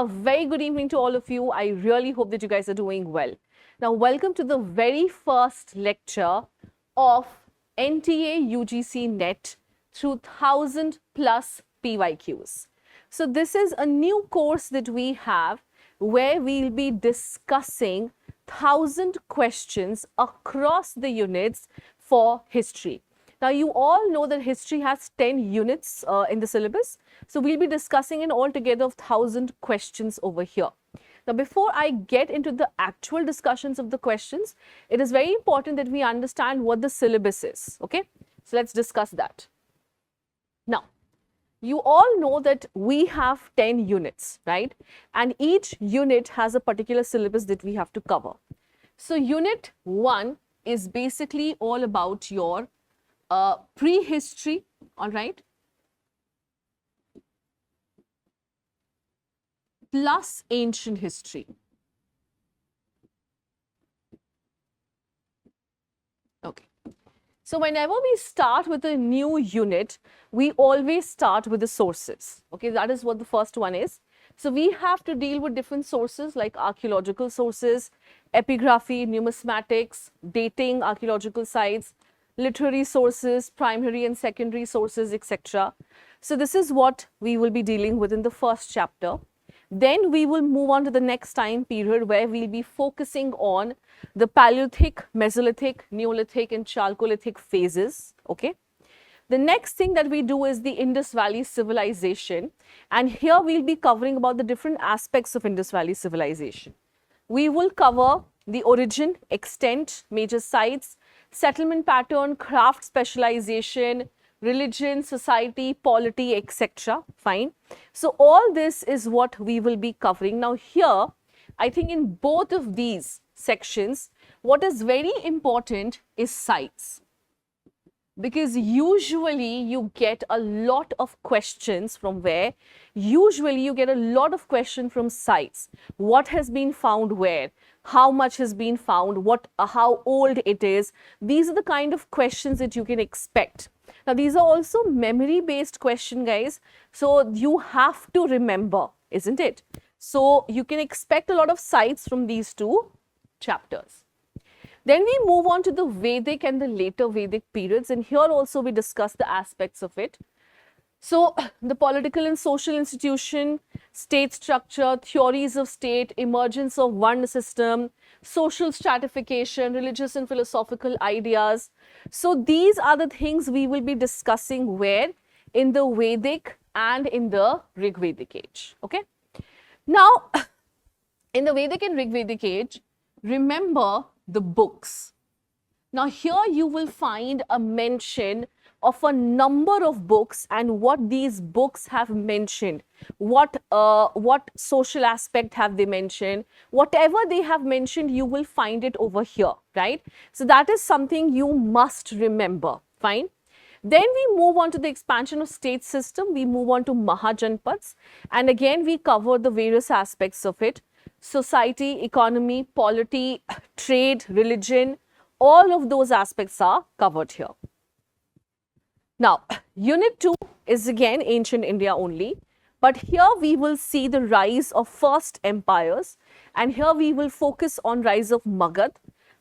a very good evening to all of you. I really hope that you guys are doing well. Now, welcome to the very first lecture of NTA UGC-NET through 1000 plus PYQs. So this is a new course that we have where we'll be discussing 1000 questions across the units for history. Now, you all know that history has 10 units in the syllabus. So we'll be discussing an altogether of 1000 questions over here. Now, before I get into the actual discussions of the questions, it is very important that we understand what the syllabus is. Okay, so let's discuss that. Now, you all know that we have 10 units, right? And each unit has a particular syllabus that we have to cover. So unit 1 is basically all about your prehistory, all right, plus ancient history. Okay. So whenever we start with a new unit, we always start with the sources. Okay, that is what the first one is. So we have to deal with different sources like archaeological sources, epigraphy, numismatics, dating archaeological sites, literary sources, primary and secondary sources, etc. So this is what we will be dealing with in the first chapter. Then we will move on to the next time period where we'll be focusing on the Paleolithic, Mesolithic, Neolithic and Chalcolithic phases. Okay. The next thing that we do is the Indus Valley civilization, and here we'll be covering about the different aspects of Indus Valley civilization. We will cover the origin, extent, major sites, settlement pattern, craft specialization, religion, society, polity, etc. Fine. So all this is what we will be covering. Now here, I think in both of these sections, what is very important is sites. Because usually you get a lot of questions from where? Usually you get a lot of questions from sites. What has been found where? How much has been found? How old it is? These are the kind of questions that you can expect. Now, these are also memory-based questions, guys. So you have to remember, isn't it? So you can expect a lot of sites from these two chapters. Then we move on to the Vedic and the later Vedic periods, and here also we discuss the aspects of it. So the political and social institution, state structure, theories of state, emergence of Varna system, social stratification, religious and philosophical ideas. So these are the things we will be discussing where? In the Vedic and in the Rig Vedic age. Okay. Now, in the Vedic and Rig Vedic age, remember the books. Now here you will find a mention of a number of books and what these books have mentioned, what social aspect have they mentioned, whatever they have mentioned, you will find it over here, right? So that is something you must remember, fine. Then we move on to the expansion of state system, we move on to Mahajanpads, and again we cover the various aspects of it. Society, economy, polity, trade, religion, all of those aspects are covered here. Now, unit 2 is again ancient India only, but here we will see the rise of first empires, and here we will focus on rise of Magad,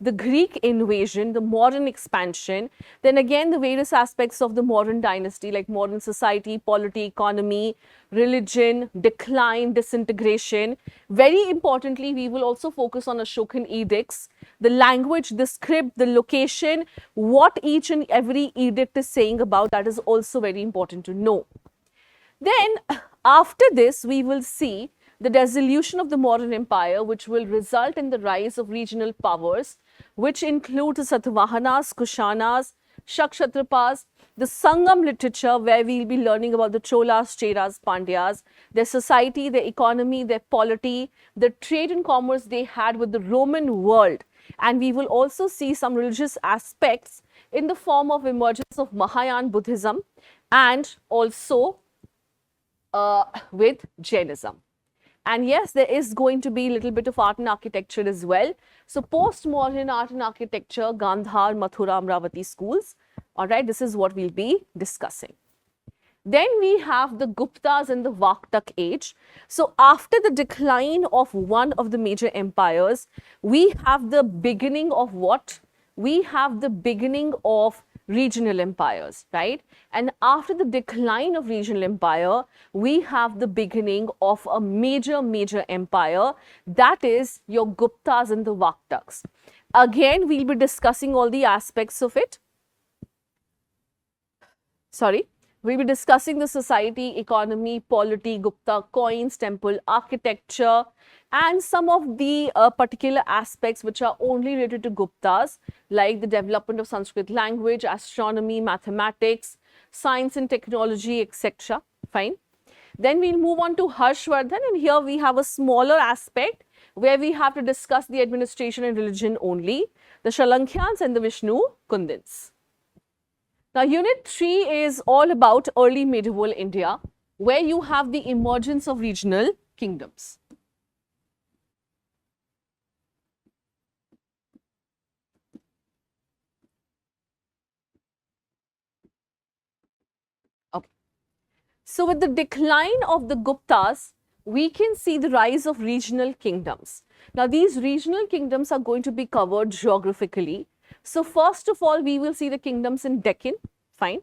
the Greek invasion, the modern expansion, then again the various aspects of the modern dynasty like modern society, polity, economy, religion, decline, disintegration. Very importantly, we will also focus on Ashokan edicts, the language, the script, the location, what each and every edict is saying about, that is also very important to know. Then after this, we will see the dissolution of the modern empire, which will result in the rise of regional powers, which include the Satavahanas, Kushanas, Shakshatrapas, the Sangam literature, where we will be learning about the Cholas, Cheras, Pandyas, their society, their economy, their polity, the trade and commerce they had with the Roman world. And we will also see some religious aspects in the form of emergence of Mahayana Buddhism and also with Jainism. And yes, there is going to be a little bit of art and architecture as well. So postmodern art and architecture, Gandhar, Mathura, Amravati schools. All right, this is what we'll be discussing. Then we have the Guptas in the Vaktak age. So after the decline of one of the major empires, we have the beginning of what? We have the beginning of regional empires, right? And after the decline of regional empire, we have the beginning of a major empire, that is your Guptas and the Vaktaks. Again, we'll be discussing all the aspects of it. We'll be discussing the society, economy, polity, Gupta, coins, temple, architecture, and some of the particular aspects which are only related to Guptas, like the development of Sanskrit language, astronomy, mathematics, science and technology, etc. Fine. Then we'll move on to Harshvardhan, and here we have a smaller aspect where we have to discuss the administration and religion only, the Shalankyans and the Vishnu Kundins. Now, Unit 3 is all about early medieval India, where you have the emergence of regional kingdoms. Okay. So, with the decline of the Guptas, we can see the rise of regional kingdoms. Now, these regional kingdoms are going to be covered geographically. So, first of all, we will see the kingdoms in Deccan, fine,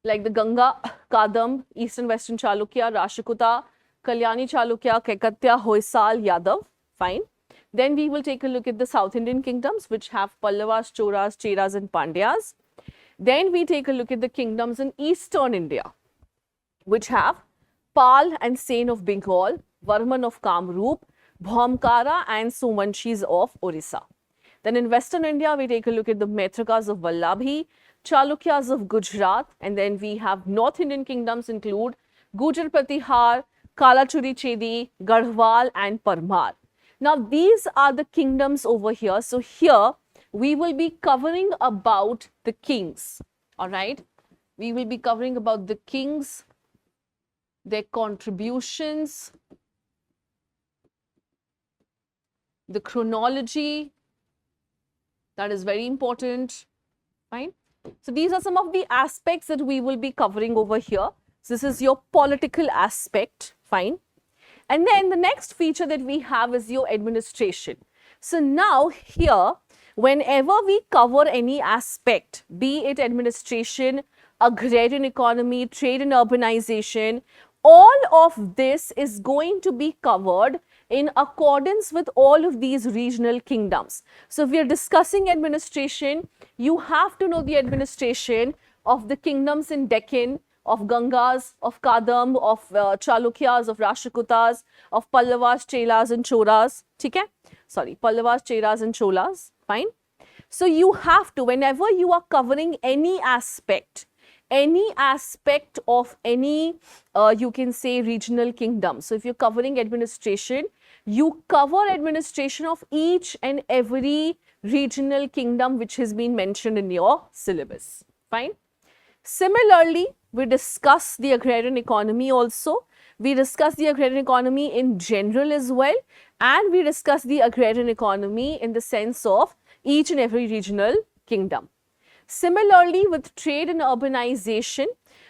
like the Ganga, Kadam, Eastern Western Chalukya, Rashtrakuta, Kalyani Chalukya, 𝐃𝐫𝐢𝐬𝐡𝐭𝐢, Yadav, fine. Then we will take a look at the South Indian kingdoms, which have Pallavas, Cholas, Cheras and Pandyas. Then we take a look at the kingdoms in Eastern India, which have Pal and Sen of Bengal, Varman of Kamrup, Bhomkara and Somanshis of Orissa. Then in Western India, we take a look at the Maitrakas of Vallabhi, Chalukyas of Gujarat, and then we have North Indian kingdoms include Gujar Pratihar, Kalachuri Chedi, Garhwal and Parmar. Now, these are the kingdoms over here. So, here we will be covering about the kings, all right? We will be covering about the kings, their contributions, the chronology. That is very important, fine. So, these are some of the aspects that we will be covering over here. So, this is your political aspect, fine. And then the next feature that we have is your administration. So, now here, whenever we cover any aspect, be it administration, agrarian economy, trade and urbanization, all of this is going to be covered in accordance with all of these regional kingdoms. So, if we are discussing administration, you have to know the administration of the kingdoms in Deccan, of Gangas, of Kadam, of Chalukyas, of Rashtrakutas, of Pallavas, Chelas and Cholas. Okay? Sorry, Pallavas, Cheras and Cholas. Fine. So, you have to, whenever you are covering any aspect of any, you can say regional kingdom. So, if you're covering administration, you cover administration of each and every regional kingdom which has been mentioned in your syllabus. Fine. Similarly, we discuss the agrarian economy also. We discuss the agrarian economy in general as well, and we discuss the agrarian economy in the sense of each and every regional kingdom. Similarly, with trade and urbanization,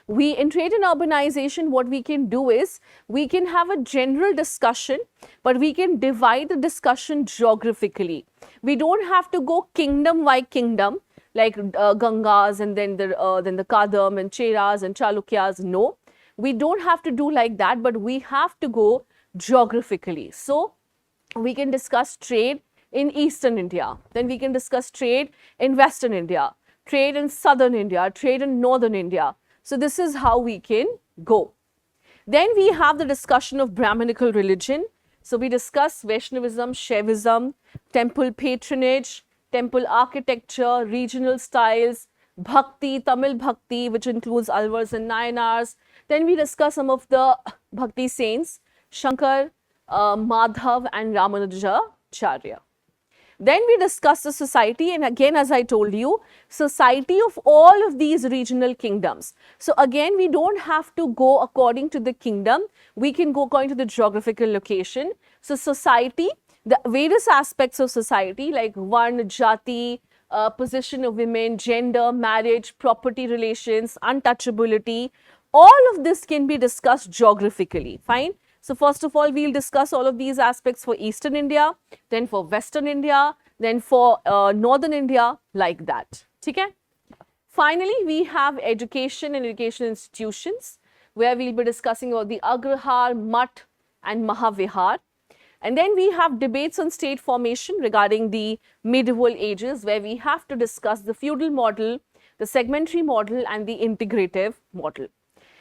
in trade and urbanization, what we can do is, we can have a general discussion, but we can divide the discussion geographically. We don't have to go kingdom by kingdom, like Gangas and then the Kadam and Cheras and Chalukyas. No, we don't have to do like that, but we have to go geographically. So, we can discuss trade in Eastern India, then we can discuss trade in Western India, trade in Southern India, trade in Northern India. So, this is how we can go. Then we have the discussion of Brahminical religion. So, we discuss Vaishnavism, Shaivism, temple patronage, temple architecture, regional styles, Bhakti, Tamil Bhakti, which includes Alvars and Nayanars. Then we discuss some of the Bhakti saints, Shankar, Madhav and Ramanujacharya. Then we discuss the society, and again, as I told you, society of all of these regional kingdoms. So, again, we don't have to go according to the kingdom, we can go according to the geographical location. So, society, the various aspects of society like Varna, Jati, position of women, gender, marriage, property relations, untouchability, all of this can be discussed geographically, fine. So first of all, we'll discuss all of these aspects for Eastern India, then for Western India, then for Northern India, like that, okay? Finally, we have education and education institutions, where we'll be discussing about the Agrahar, Math and Mahavihar. And then we have debates on state formation regarding the medieval ages, where we have to discuss the feudal model, the segmentary model and the integrative model.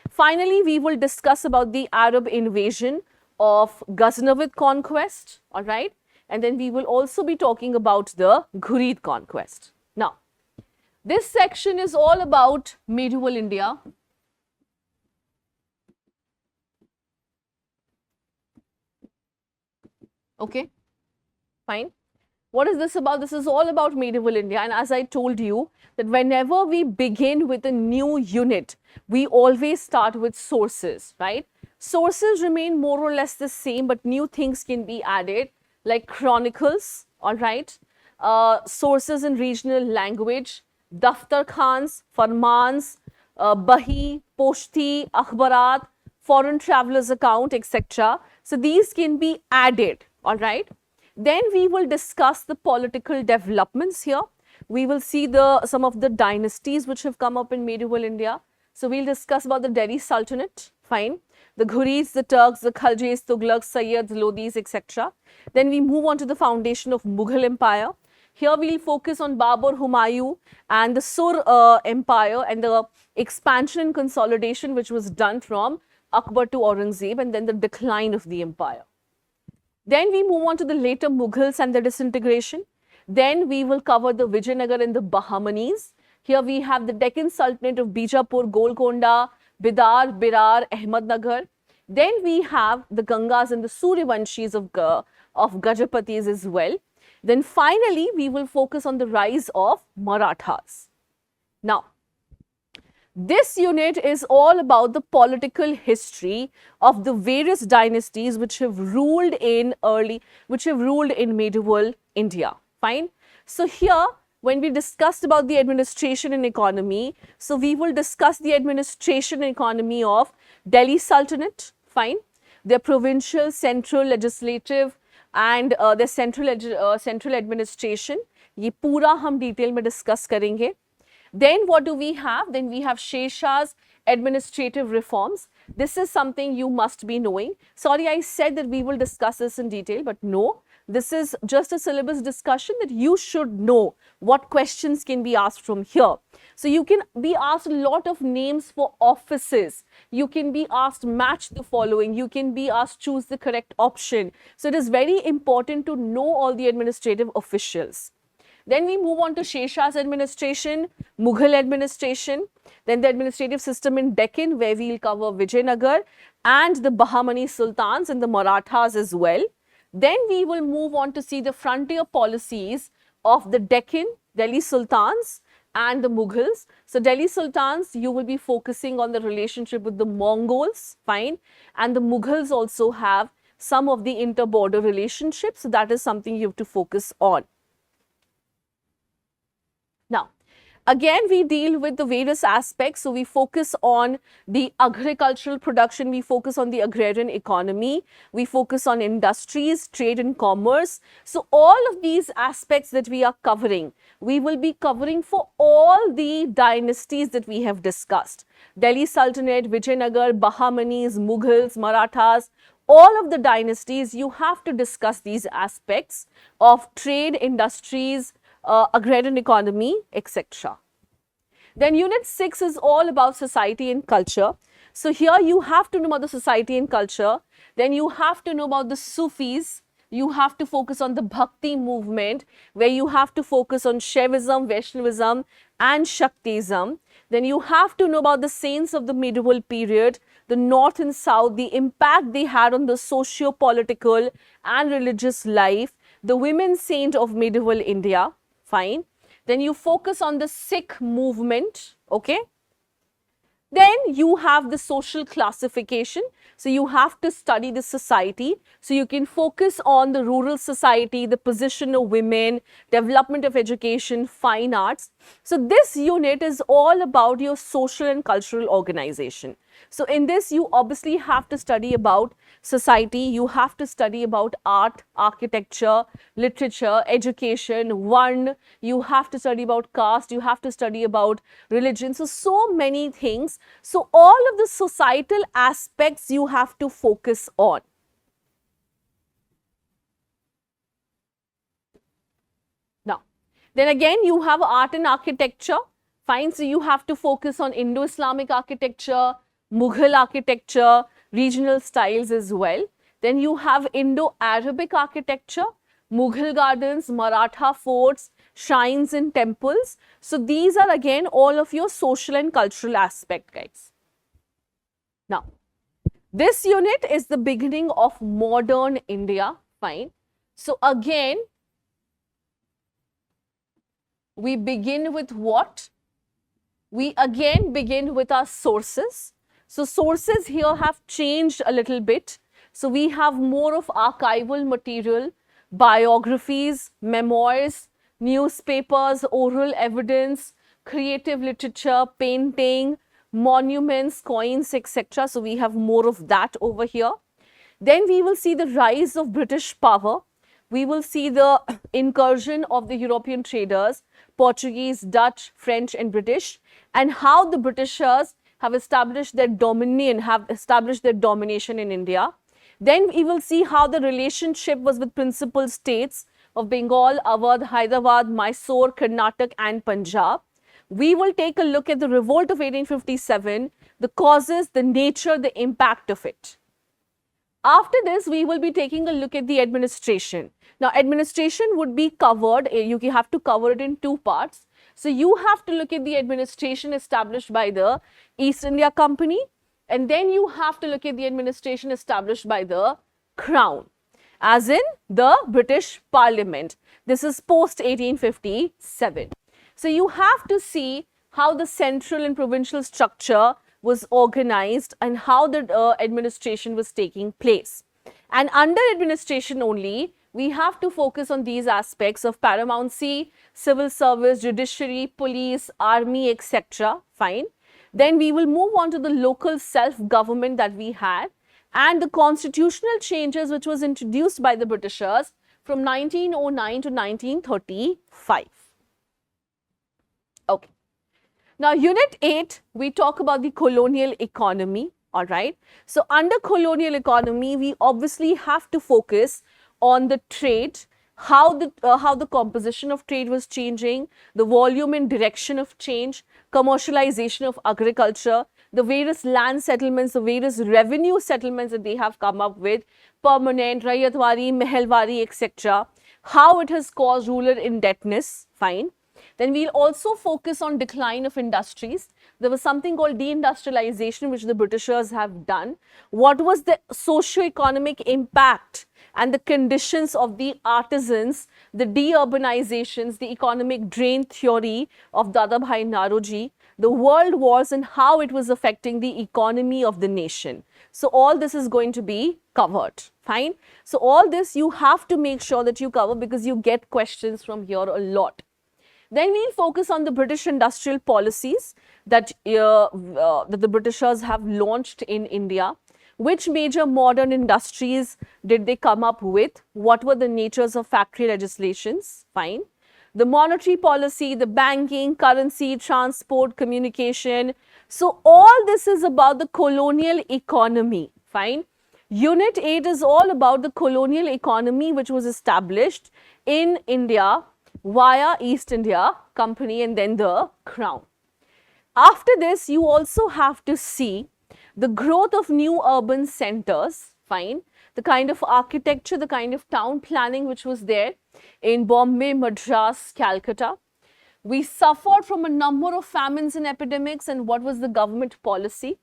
Finally, we will discuss about the Arab invasion of Ghaznavid conquest, all right? And then we will also be talking about the Ghurid conquest. Now, this section is all about medieval India. Okay, fine. What is this about? This is all about medieval India, and as I told you that whenever we begin with a new unit, we always start with sources, right? Sources remain more or less the same, but new things can be added like chronicles, all right? Sources in regional language, daftar khans, farmans, bahi, poshti, akhbarat, foreign travelers account, etc. So these can be added, all right? Then we will discuss the political developments here. We will see some of the dynasties which have come up in medieval India. So we'll discuss about the Delhi Sultanate, fine. The Ghurids, the Turks, the Khaljas, Tughlaqs, Sayyids, Lodis, etc. Then we move on to the foundation of Mughal Empire. Here we'll focus on Babur, Humayun and the Sur Empire and the expansion and consolidation which was done from Akbar to Aurangzeb, and then the decline of the empire. Then we move on to the later Mughals and the disintegration. Then we will cover the Vijayanagar and the Bahamanis. Here we have the Deccan Sultanate of Bijapur, Golconda, Bidar, Birar, Ahmednagar. Then we have the Gangas and the Suryavanshis of Gajapatis as well. Then finally, we will focus on the rise of Marathas. Now, this unit is all about the political history of the various dynasties which have ruled in medieval India. Fine. So here, when we discussed about the administration and economy, so we will discuss the administration and economy of Delhi Sultanate. Fine. Their provincial, central, legislative, and their central administration. ये पूरा हम detail में discuss करेंगे. Then what do we have? Then we have Shesh's administrative reforms. This is something you must be knowing. Sorry, I said that we will discuss this in detail, but no, this is just a syllabus discussion that you should know what questions can be asked from here. So you can be asked a lot of names for offices. You can be asked match the following. You can be asked choose the correct option. So it is very important to know all the administrative officials. Then we move on to Shesh's administration, Mughal administration, then the administrative system in Deccan, where we will cover Vijayanagar and the Bahamani Sultans and the Marathas as well. Then we will move on to see the frontier policies of the Deccan, Delhi Sultans and the Mughals. So Delhi Sultans, you will be focusing on the relationship with the Mongols, fine, and the Mughals also have some of the inter-border relationships. So that is something you have to focus on. Now, again, we deal with the various aspects. So we focus on the agricultural production, we focus on the agrarian economy, we focus on industries, trade and commerce. So all of these aspects that we are covering, we will be covering for all the dynasties that we have discussed. Delhi Sultanate, Vijayanagar, Bahamanis, Mughals, Marathas, all of the dynasties, you have to discuss these aspects of trade, industries, agrarian economy, etc. Then unit 6 is all about society and culture. So here you have to know about the society and culture. Then you have to know about the Sufis. You have to focus on the Bhakti movement, where you have to focus on Shaivism, Vaishnavism and Shaktism. Then you have to know about the saints of the medieval period, the north and south, the impact they had on the socio-political and religious life, the women saint of medieval India. Fine. Then you focus on the Sikh movement, okay? Then you have the social classification. So you have to study the society. So you can focus on the rural society, the position of women, development of education, fine arts. So this unit is all about your social and cultural organization. So in this, you obviously have to study about society, you have to study about art, architecture, literature, education, Varn, you have to study about caste, you have to study about religion. So many things. So all of the societal aspects you have to focus on. Now, then again you have art and architecture. Fine, so you have to focus on Indo-Islamic architecture, Mughal architecture, regional styles as well. Then you have Indo-Arabic architecture, Mughal gardens, Maratha forts, shrines and temples. So these are again all of your social and cultural aspect, guys. Now, this unit is the beginning of modern India. Fine. So again, we begin with what? We again begin with our sources. So sources here have changed a little bit. So we have more of archival material, biographies, memoirs, newspapers, oral evidence, creative literature, painting, monuments, coins, etc. So we have more of that over here. Then we will see the rise of British power. We will see the incursion of the European traders, Portuguese, Dutch, French and British, and how the Britishers have established their dominion, in India. Then we will see how the relationship was with principal states of Bengal, Awadh, Hyderabad, Mysore, Karnataka and Punjab. We will take a look at the revolt of 1857, the causes, the nature, the impact of it. After this, we will be taking a look at the administration. Now, administration would be covered, you have to cover it in two parts. So, you have to look at the administration established by the East India Company, and then you have to look at the administration established by the Crown, as in the British Parliament. This is post 1857. So, you have to see how the central and provincial structure was organized and how the administration was taking place. And under administration only, we have to focus on these aspects of paramountcy, civil service, judiciary, police, army, etc. Fine. Then we will move on to the local self-government that we had and the constitutional changes which was introduced by the Britishers from 1909 to 1935. Okay. Now, Unit 8, we talk about the colonial economy, all right. So, under colonial economy, we obviously have to focus on the trade, how the composition of trade was changing, the volume and direction of change, commercialization of agriculture, the various land settlements, the various revenue settlements that they have come up with, permanent, Rayatwari, Mehelwari, etc., how it has caused rural indebtedness, fine. Then we'll also focus on decline of industries. There was something called deindustrialization which the Britishers have done. What was the socio-economic impact and the conditions of the artisans, the deurbanizations, the economic drain theory of Dadabhai Naoroji, the world wars and how it was affecting the economy of the nation. So all this is going to be covered, fine. So all this you have to make sure that you cover because you get questions from here a lot. Then we'll focus on the British industrial policies that the Britishers have launched in India. Which major modern industries did they come up with? What were the natures of factory legislations? Fine. The monetary policy, the banking, currency, transport, communication. So all this is about the colonial economy. Fine. Unit 8 is all about the colonial economy which was established in India via East India Company and then the Crown. After this, you also have to see the growth of new urban centers, fine, the kind of architecture, the kind of town planning which was there in Bombay, Madras, Calcutta. We suffered from a number of famines and epidemics, and what was the government policy?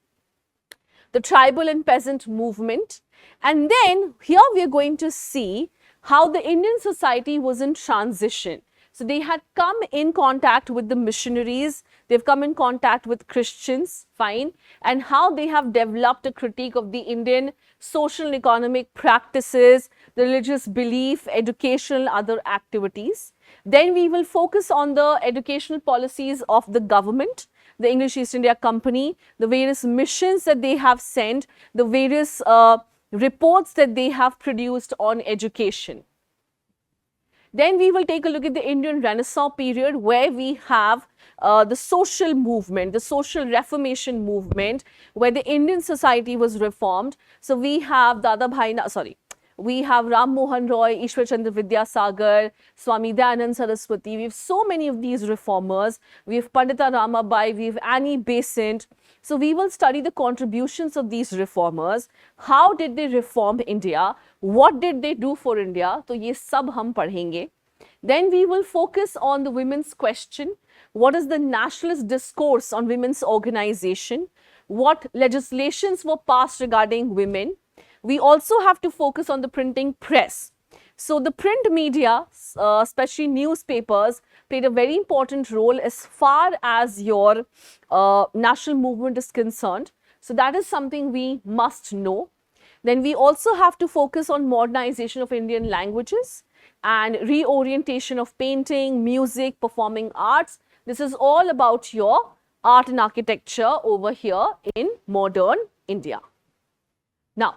The tribal and peasant movement. And then here we are going to see how the Indian society was in transition. So they had come in contact with the missionaries, they've come in contact with Christians, fine, and how they have developed a critique of the Indian social and economic practices, the religious belief, educational, other activities. Then we will focus on the educational policies of the government, the English East India Company, the various missions that they have sent, the various reports that they have produced on education. Then we will take a look at the Indian Renaissance period, where we have the social movement, the social reformation movement, where the Indian society was reformed. So we have we have Ram Mohan Roy, Ishwar Chandra Vidyasagar, Swami Dayanand Saraswati. We have so many of these reformers. We have Pandita Ramabai, we have Annie Besant. So we will study the contributions of these reformers. How did they reform India? What did they do for India? So ye sab hum padhenge. Then we will focus on the women's question. What is the nationalist discourse on women's organization? What legislations were passed regarding women? We also have to focus on the printing press. So the print media, especially newspapers, played a very important role as far as your national movement is concerned. So that is something we must know. Then we also have to focus on modernization of Indian languages and reorientation of painting, music, performing arts. This is all about your art and architecture over here in modern India. Now,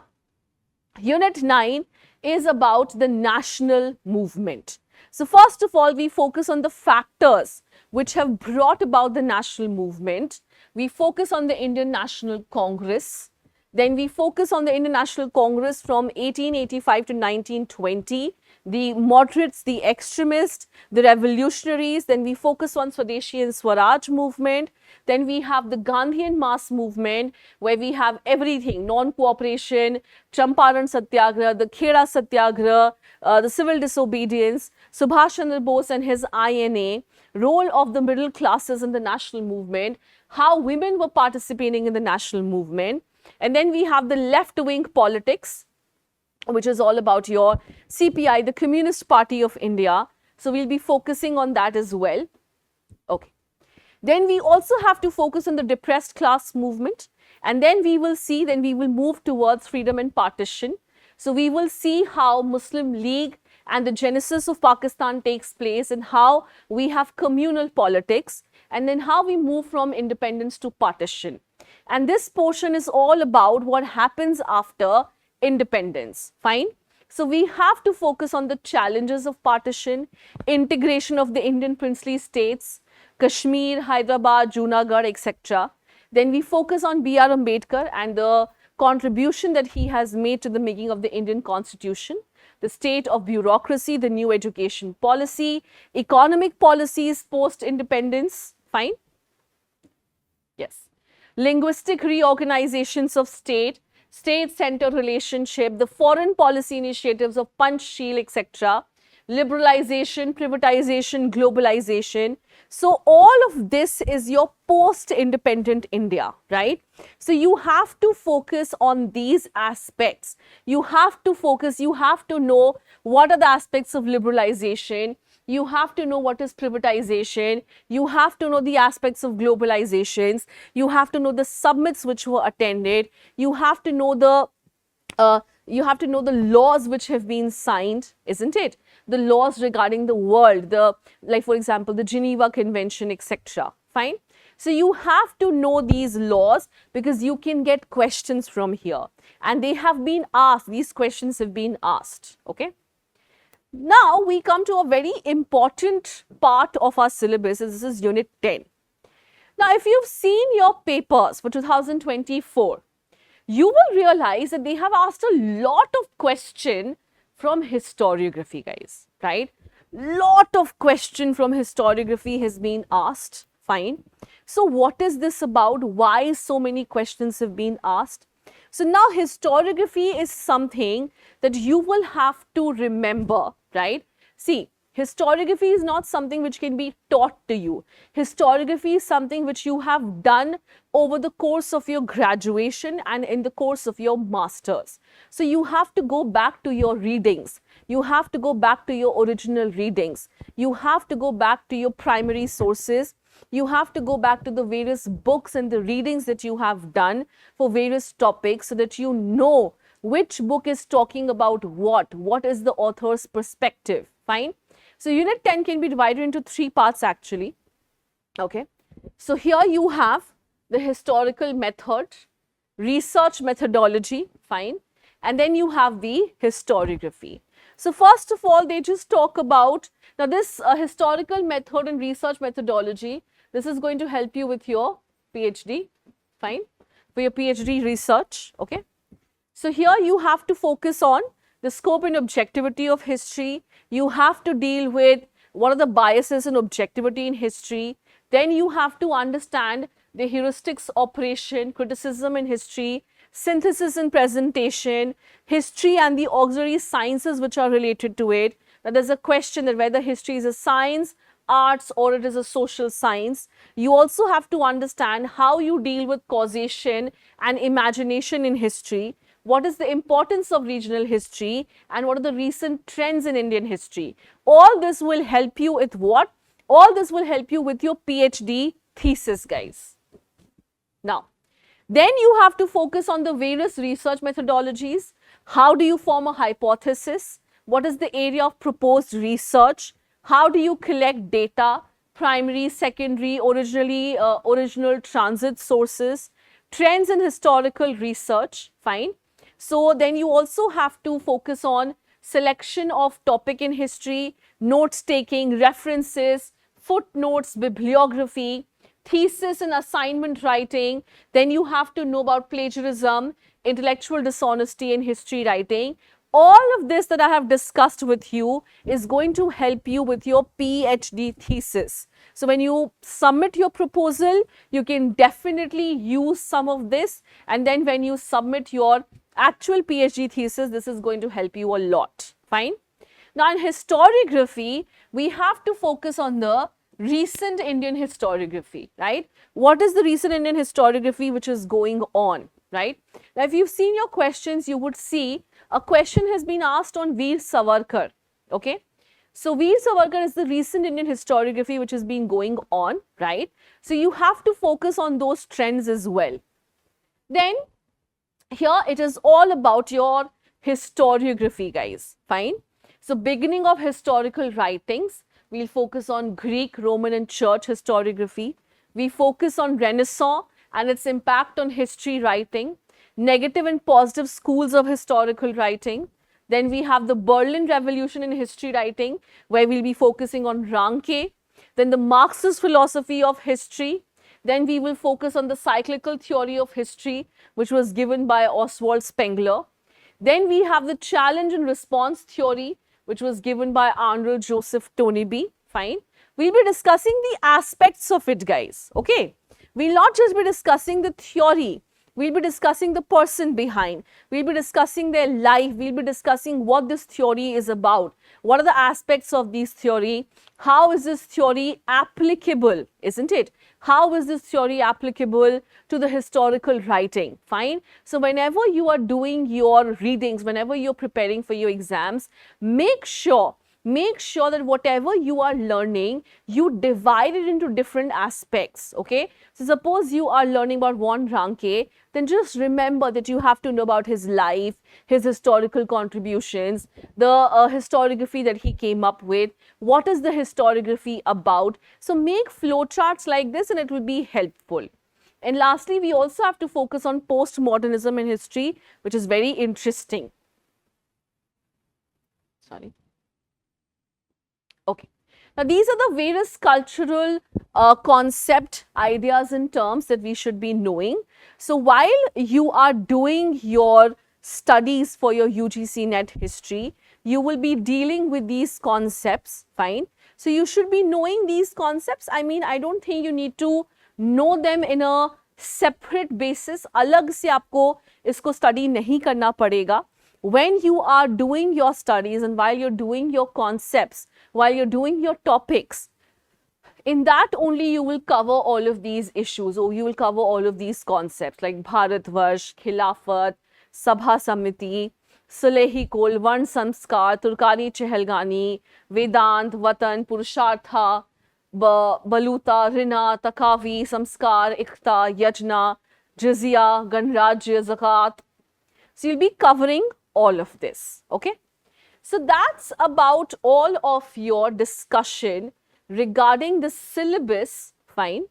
Unit 9 is about the national movement. So first of all, we focus on the factors which have brought about the national movement. We focus on the Indian National Congress. Then we focus on the Indian National Congress from 1885 to 1920, the moderates, the extremists, the revolutionaries. Then we focus on Swadeshi and Swaraj movement. Then we have the Gandhian mass movement, where we have everything: non-cooperation, Champaran Satyagraha, the Kheda Satyagraha, the civil disobedience, Subhash Chandra Bose and his INA, role of the middle classes in the national movement, how women were participating in the national movement. And then we have the left-wing politics, which is all about your CPI, the Communist Party of India. So we'll be focusing on that as well. Okay. Then we also have to focus on the depressed class movement. And then we will see, then we will move towards freedom and partition. So we will see how Muslim League and the genesis of Pakistan takes place, and how we have communal politics, and then how we move from independence to partition. And this portion is all about what happens after independence. Fine. So we have to focus on the challenges of partition, integration of the Indian princely states, Kashmir, Hyderabad, Junagadh, etc. Then we focus on B.R. Ambedkar and the contribution that he has made to the making of the Indian Constitution, the state of bureaucracy, the new education policy, economic policies post-independence. Fine. Yes. Linguistic reorganizations of state-center relationship, the foreign policy initiatives of Panchsheel, etc., liberalization, privatization, globalization. So all of this is your post-independent India, right? So you have to focus on these aspects. You have to focus, you have to know what are the aspects of liberalization. You have to know what is privatization. You have to know the aspects of globalizations. You have to know the summits which were attended. You have to know the laws which have been signed, isn't it? The laws regarding the world, like for example, the Geneva Convention, etc. Fine. So you have to know these laws, because you can get questions from here, and they have been asked. These questions have been asked. Okay. Now we come to a very important part of our syllabus. This is Unit 10. Now, if you've seen your papers for 2024, you will realize that they have asked a lot of question from historiography, guys, right? Lot of question from historiography has been asked. Fine. So what is this about? Why so many questions have been asked? So now historiography is something that you will have to remember, right? See, historiography is not something which can be taught to you. Historiography is something which you have done over the course of your graduation and in the course of your masters. So you have to go back to your readings, You have to go back to your original readings. You have to go back to your primary sources. You have to go back to the various books and the readings that you have done for various topics so that you know which book is talking about what is the author's perspective. Fine. So unit 10 can be divided into 3 parts actually. Okay. So here you have the historical method, research methodology, fine, and then you have the historiography. So first of all, they just talk about, now this historical method and research methodology, this is going to help you with your PhD, fine, for your PhD research, okay. So here you have to focus on the scope and objectivity of history. You have to deal with what are the biases and objectivity in history. Then you have to understand the heuristics operation, criticism in history, synthesis and presentation, history and the auxiliary sciences which are related to it. Now there's a question that whether history is a science, arts, or it is a social science. You also have to understand how you deal with causation and imagination in history. What is the importance of regional history and what are the recent trends in Indian history? All this will help you with what? All this will help you with your PhD thesis, guys. Now, then you have to focus on the various research methodologies. How do you form a hypothesis? What is the area of proposed research? How do you collect data? Primary, secondary, original transit sources, trends in historical research, fine. So then you also have to focus on selection of topic in history, notes taking, references, footnotes, bibliography, thesis and assignment writing. Then you have to know about plagiarism, intellectual dishonesty in history writing. All of this that I have discussed with you is going to help you with your PhD thesis. So when you submit your proposal, you can definitely use some of this, and then when you submit your actual PhD thesis, this is going to help you a lot. Fine. Now in historiography, we have to focus on the recent Indian historiography, right? What is the recent Indian historiography which is going on, right? Now if you've seen your questions, you would see a question has been asked on Veer Savarkar, okay? So Veer Savarkar is the recent Indian historiography which has been going on, right? So you have to focus on those trends as well. Then here it is all about your historiography, guys, fine. So beginning of historical writings, we'll focus on Greek, Roman and church historiography. We focus on Renaissance and its impact on history writing, negative and positive schools of historical writing. Then we have the Berlin Revolution in history writing, where we'll be focusing on Ranke. Then the Marxist philosophy of history. Then we will focus on the cyclical theory of history, which was given by Oswald Spengler. Then we have the challenge and response theory, which was given by Arnold Joseph Toynbee. Fine. We'll be discussing the aspects of it, guys. Okay. We'll not just be discussing the theory. We'll be discussing the person behind. We'll be discussing their life. We'll be discussing what this theory is about. What are the aspects of this theory? How is this theory applicable, isn't it? How is this theory applicable to the historical writing? Fine. So whenever you are doing your readings, whenever you're preparing for your exams, make sure that whatever you are learning, you divide it into different aspects, okay? So suppose you are learning about Von Ranke, then just remember that you have to know about his life, his historical contributions, the historiography that he came up with, what is the historiography about. So make flowcharts like this and it will be helpful. And lastly, we also have to focus on postmodernism in history, which is very interesting. Sorry. Okay. Now, these are the various cultural concept, ideas and terms that we should be knowing. So, while you are doing your studies for your UGC-NET history, you will be dealing with these concepts, fine. So, you should be knowing these concepts. I mean, I don't think you need to know them in a separate basis. अलग से आपको इसको study नहीं करना पड़ेगा. When you are doing your studies and while you're doing your concepts, while you're doing your topics, in that only you will cover all of these issues, or you will cover all of these concepts like Bharatvarsh, Khilafat, Sabha Samiti, सुलेही कोल, वर्ण संस्कार, तुर्कानी चहलगानी, वेदांत, वतन, पुरुषार्था, बलूता, रिना, तकावी, संस्कार, इख्ता, यजना, jizya, गणराज्य, zakat. So you'll be covering all of this, okay? So that's about all of your discussion regarding the syllabus, fine.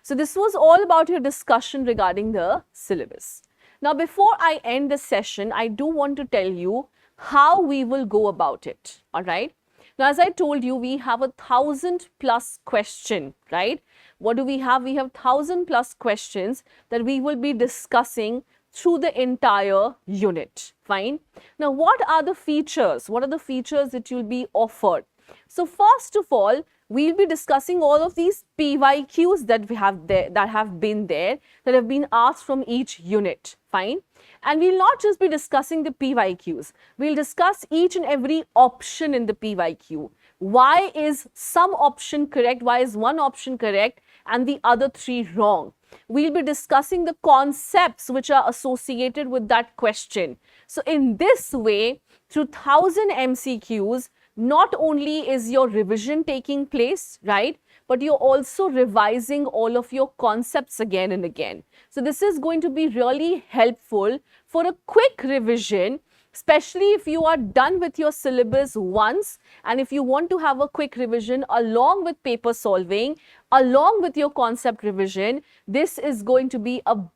So this was all about your discussion regarding the syllabus. Now before I end the session, I do want to tell you how we will go about it, alright? Now as I told you, we have 1,000+ question, right? What do we have? We have 1,000+ questions that we will be discussing through the entire unit, fine. Now what are the features? What are the features that you'll be offered? So first of all, we'll be discussing all of these PYQs that we have there, that have been asked from each unit, fine. And we'll not just be discussing the PYQs, we'll discuss each and every option in the PYQ. Why is some option correct? Why is one option correct and the other 3 wrong? We'll be discussing the concepts which are associated with that question. So in this way, through 1,000 MCQs, not only is your revision taking place, right, but you're also revising all of your concepts again and again. So this is going to be really helpful for a quick revision, especially if you are done with your syllabus once and if you want to have a quick revision along with paper solving, along with your concept revision. This is going to be one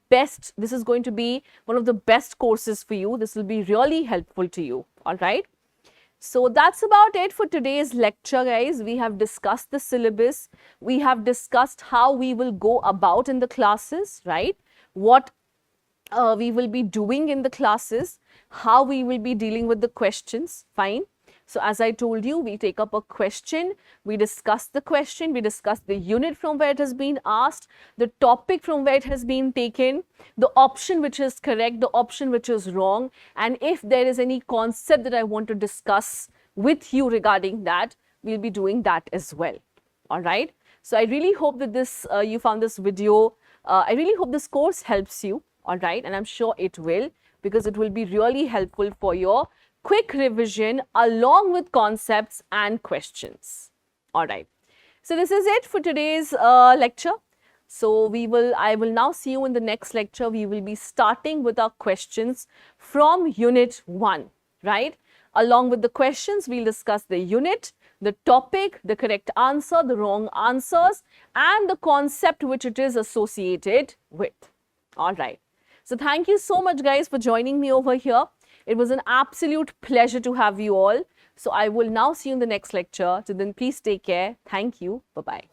of the best courses for you. This will be really helpful to you, all right? So that's about it for today's lecture, guys. We have discussed the syllabus. We have discussed how we will go about in the classes, right? What we will be doing in the classes, how we will be dealing with the questions, fine. So as I told you, we take up a question, we discuss the question, we discuss the unit from where it has been asked, the topic from where it has been taken, the option which is correct, the option which is wrong, and if there is any concept that I want to discuss with you regarding that, we'll be doing that as well, all right? So I really hope that you found this video, I really hope this course helps you, all right? And I'm sure it will, because it will be really helpful for your quick revision along with concepts and questions. All right. So this is it for today's lecture. So I will now see you in the next lecture. We will be starting with our questions from unit 1, right? Along with the questions, we'll discuss the unit, the topic, the correct answer, the wrong answers, and the concept which it is associated with. All right. So thank you so much, guys, for joining me over here. It was an absolute pleasure to have you all. So I will now see you in the next lecture. Till then, please take care. Thank you. Bye-bye.